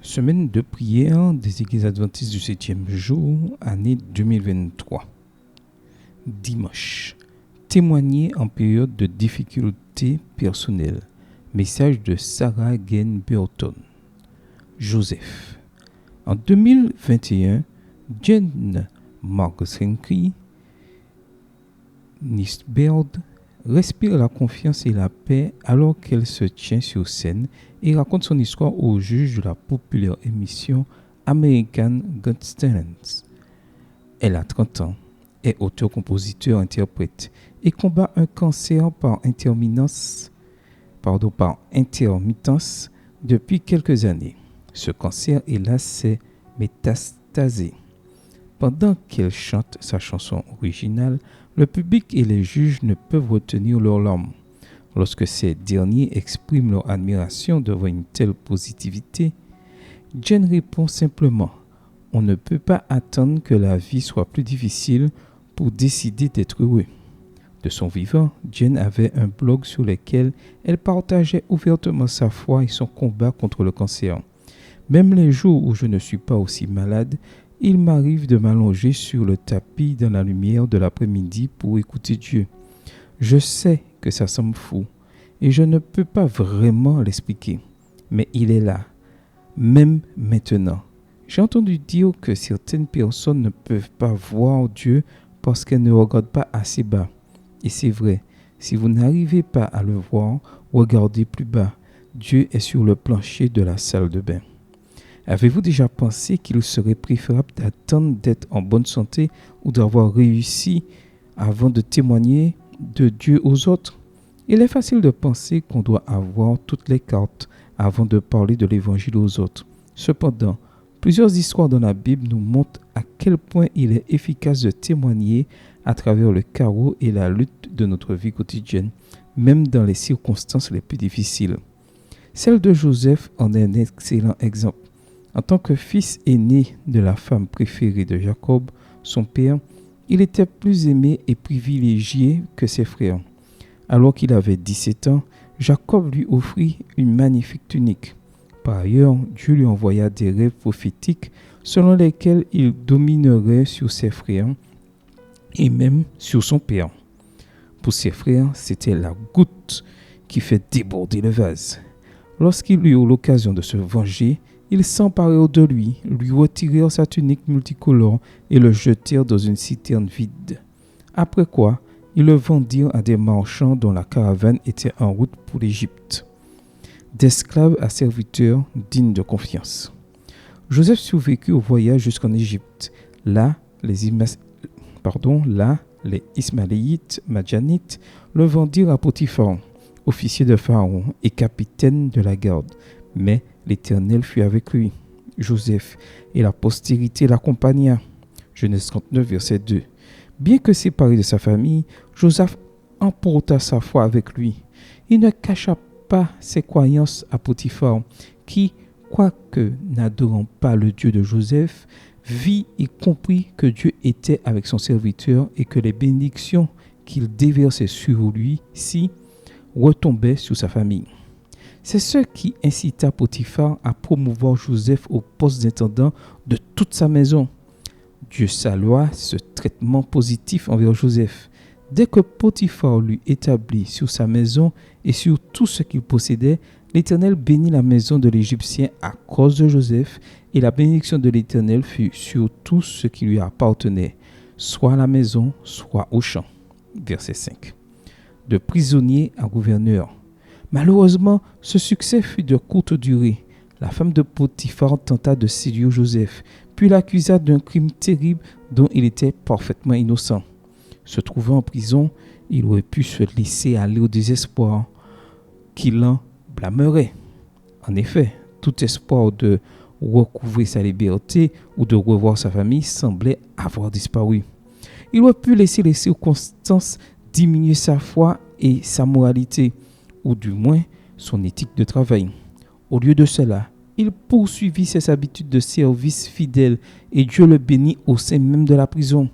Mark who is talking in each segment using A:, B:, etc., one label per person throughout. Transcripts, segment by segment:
A: Semaine de prière des Églises adventistes du 7e jour, année 2023. Dimanche. Témoigner en période de difficulté personnelle. Message de Sarah Gaine Burton. Joseph. En 2021, Jane Marguerite Nisbert respire la confiance et la paix alors qu'elle se tient sur scène et raconte son histoire au juge de la populaire émission American Got Talent. Elle a 30 ans, est auteur, compositeur, interprète et combat un cancer par intermittence depuis quelques années. Ce cancer, hélas, s'est métastasé. Pendant qu'elle chante sa chanson originale, le public et les juges ne peuvent retenir leurs larmes. Lorsque ces derniers expriment leur admiration devant une telle positivité, Jane répond simplement « On ne peut pas attendre que la vie soit plus difficile pour décider d'être heureux ». De son vivant, Jane avait un blog sur lequel elle partageait ouvertement sa foi et son combat contre le cancer. Même les jours où je ne suis pas aussi malade, il m'arrive de m'allonger sur le tapis dans la lumière de l'après-midi pour écouter Dieu. Je sais que ça semble fou et je ne peux pas vraiment l'expliquer, mais il est là, même maintenant. J'ai entendu dire que certaines personnes ne peuvent pas voir Dieu parce qu'elles ne regardent pas assez bas. Et c'est vrai, si vous n'arrivez pas à le voir, regardez plus bas. Dieu est sur le plancher de la salle de bain. Avez-vous déjà pensé qu'il serait préférable d'attendre d'être en bonne santé ou d'avoir réussi avant de témoigner de Dieu aux autres? Il est facile de penser qu'on doit avoir toutes les cartes avant de parler de l'évangile aux autres. Cependant, plusieurs histoires dans la Bible nous montrent à quel point il est efficace de témoigner à travers le chaos et la lutte de notre vie quotidienne, même dans les circonstances les plus difficiles. Celle de Joseph en est un excellent exemple. En tant que fils aîné de la femme préférée de Jacob, son père, il était plus aimé et privilégié que ses frères. Alors qu'il avait 17 ans, Jacob lui offrit une magnifique tunique. Par ailleurs, Dieu lui envoya des rêves prophétiques selon lesquels il dominerait sur ses frères et même sur son père. Pour ses frères, c'était la goutte qui fait déborder le vase. Lorsqu'ils eurent l'occasion de se venger, ils s'emparèrent de lui retirèrent sa tunique multicolore et le jetèrent dans une citerne vide. Après quoi, ils le vendirent à des marchands dont la caravane était en route pour l'Égypte. D'esclaves à serviteurs dignes de confiance. Joseph survécut au voyage jusqu'en Égypte. Là, les Ismaélites, Madjanites, le vendirent à Potiphar, officier de Pharaon et capitaine de la garde. Mais l'Éternel fut avec lui, Joseph, et la postérité l'accompagna. Genèse 39, verset 2. Bien que séparé de sa famille, Joseph emporta sa foi avec lui. Il ne cacha pas ses croyances à Potiphar, qui, quoique n'adorant pas le Dieu de Joseph, vit et comprit que Dieu était avec son serviteur et que les bénédictions qu'il déversait sur lui retombaient sur sa famille. C'est ce qui incita Potiphar à promouvoir Joseph au poste d'intendant de toute sa maison. Dieu salua ce traitement positif envers Joseph. Dès que Potiphar l'eut établi sur sa maison et sur tout ce qu'il possédait, l'Éternel bénit la maison de l'Égyptien à cause de Joseph, et la bénédiction de l'Éternel fut sur tout ce qui lui appartenait, soit à la maison, soit au champ. Verset 5. De prisonnier à gouverneur. Malheureusement, ce succès fut de courte durée. La femme de Potiphar tenta de séduire Joseph, puis l'accusa d'un crime terrible dont il était parfaitement innocent. Se trouvant en prison, il aurait pu se laisser aller au désespoir qui l'en blâmerait. En effet, tout espoir de recouvrer sa liberté ou de revoir sa famille semblait avoir disparu. Il aurait pu laisser les circonstances diminuer sa foi et sa moralité, ou du moins son éthique de travail. Au lieu de cela, il poursuivit ses habitudes de service fidèle et Dieu le bénit au sein même de la prison.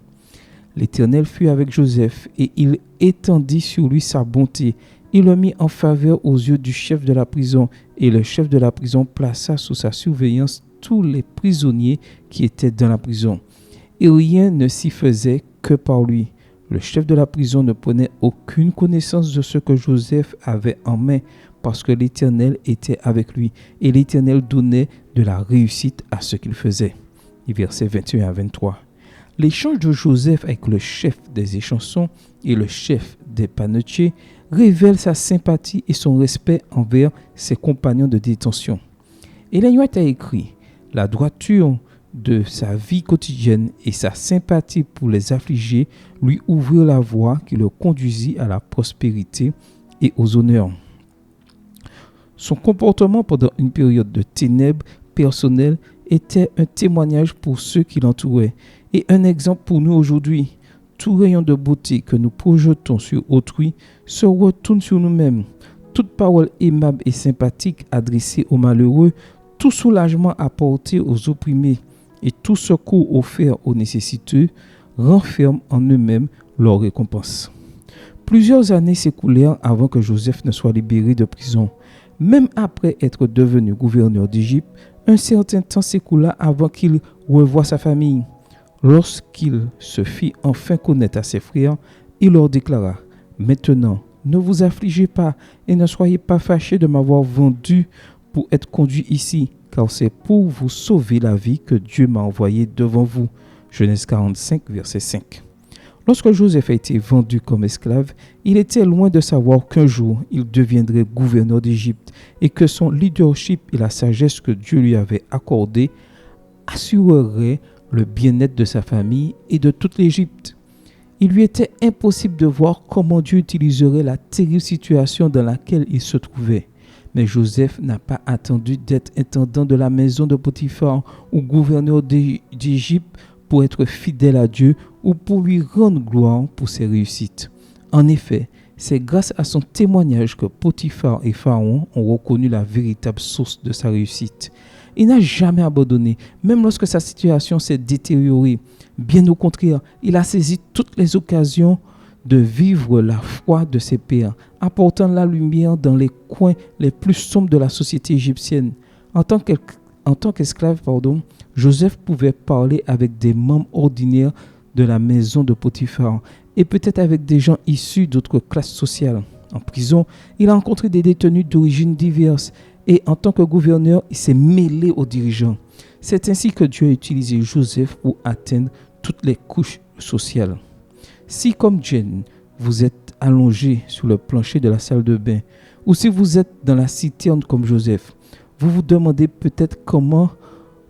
A: L'Éternel fut avec Joseph et il étendit sur lui sa bonté. il le mit en faveur aux yeux du chef de la prison, et le chef de la prison plaça sous sa surveillance tous les prisonniers qui étaient dans la prison. Et rien ne s'y faisait que par lui. Le chef de la prison ne prenait aucune connaissance de ce que Joseph avait en main, parce que l'Éternel était avec lui, et l'Éternel donnait de la réussite à ce qu'il faisait. Versets 21 à 23. L'échange de Joseph avec le chef des échansons et le chef des panetiers révèle sa sympathie et son respect envers ses compagnons de détention. Ellen White a écrit « La droiture de sa vie quotidienne et sa sympathie pour les affligés lui ouvrirent la voie qui le conduisit à la prospérité et aux honneurs. » Son comportement pendant une période de ténèbres personnelles était un témoignage pour ceux qui l'entouraient et un exemple pour nous aujourd'hui. Tout rayon de beauté que nous projetons sur autrui se retourne sur nous-mêmes. Toute parole aimable et sympathique adressée aux malheureux, tout soulagement apporté aux opprimés et tout secours offert aux nécessiteux renferment en eux-mêmes leur récompense. Plusieurs années s'écoulèrent avant que Joseph ne soit libéré de prison. Même après être devenu gouverneur d'Égypte, un certain temps s'écoula avant qu'il revoie sa famille. Lorsqu'il se fit enfin connaître à ses frères, il leur déclara « Maintenant, ne vous affligez pas et ne soyez pas fâchés de m'avoir vendu pour être conduit ici, car c'est pour vous sauver la vie que Dieu m'a envoyé devant vous. » Genèse 45, verset 5. Lorsque Joseph a été vendu comme esclave, il était loin de savoir qu'un jour, il deviendrait gouverneur d'Égypte et que son leadership et la sagesse que Dieu lui avait accordée assureraient le bien-être de sa famille et de toute l'Égypte. Il lui était impossible de voir comment Dieu utiliserait la terrible situation dans laquelle il se trouvait. Mais Joseph n'a pas attendu d'être intendant de la maison de Potiphar ou gouverneur d'Égypte pour être fidèle à Dieu ou pour lui rendre gloire pour ses réussites. En effet, c'est grâce à son témoignage que Potiphar et Pharaon ont reconnu la véritable source de sa réussite. Il n'a jamais abandonné, même lorsque sa situation s'est détériorée. Bien au contraire, il a saisi toutes les occasions de vivre la foi de ses pairs, apportant la lumière dans les coins les plus sombres de la société égyptienne. En tant qu'esclave, Joseph pouvait parler avec des membres ordinaires de la maison de Potiphar et peut-être avec des gens issus d'autres classes sociales. En prison, il a rencontré des détenus d'origines diverses et en tant que gouverneur, il s'est mêlé aux dirigeants. C'est ainsi que Dieu a utilisé Joseph pour atteindre toutes les couches sociales. Si, comme Jane, vous êtes allongé sur le plancher de la salle de bain, ou si vous êtes dans la citerne comme Joseph, vous vous demandez peut-être comment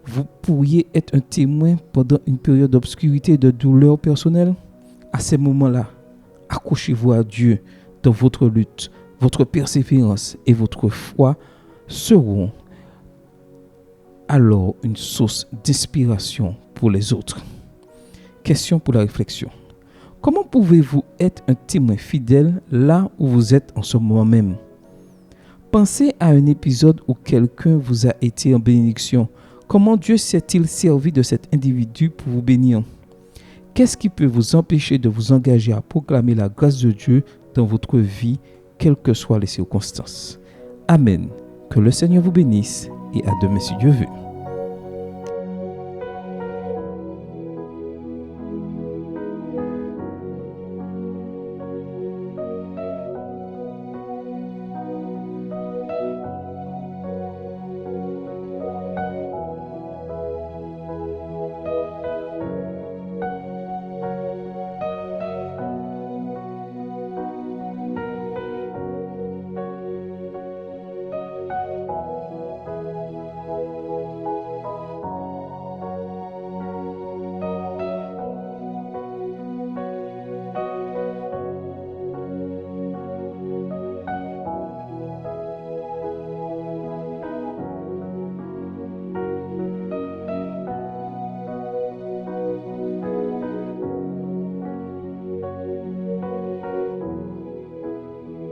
A: vous pourriez être un témoin pendant une période d'obscurité et de douleur personnelle. À ces moments-là, accrochez-vous à Dieu dans votre lutte. Votre persévérance et votre foi seront alors une source d'inspiration pour les autres. Question pour la réflexion. Comment pouvez-vous être un témoin fidèle là où vous êtes en ce moment même? Pensez à un épisode où quelqu'un vous a été en bénédiction. Comment Dieu s'est-il servi de cet individu pour vous bénir? Qu'est-ce qui peut vous empêcher de vous engager à proclamer la grâce de Dieu dans votre vie, quelles que soient les circonstances? Amen. Que le Seigneur vous bénisse et à demain si Dieu veut.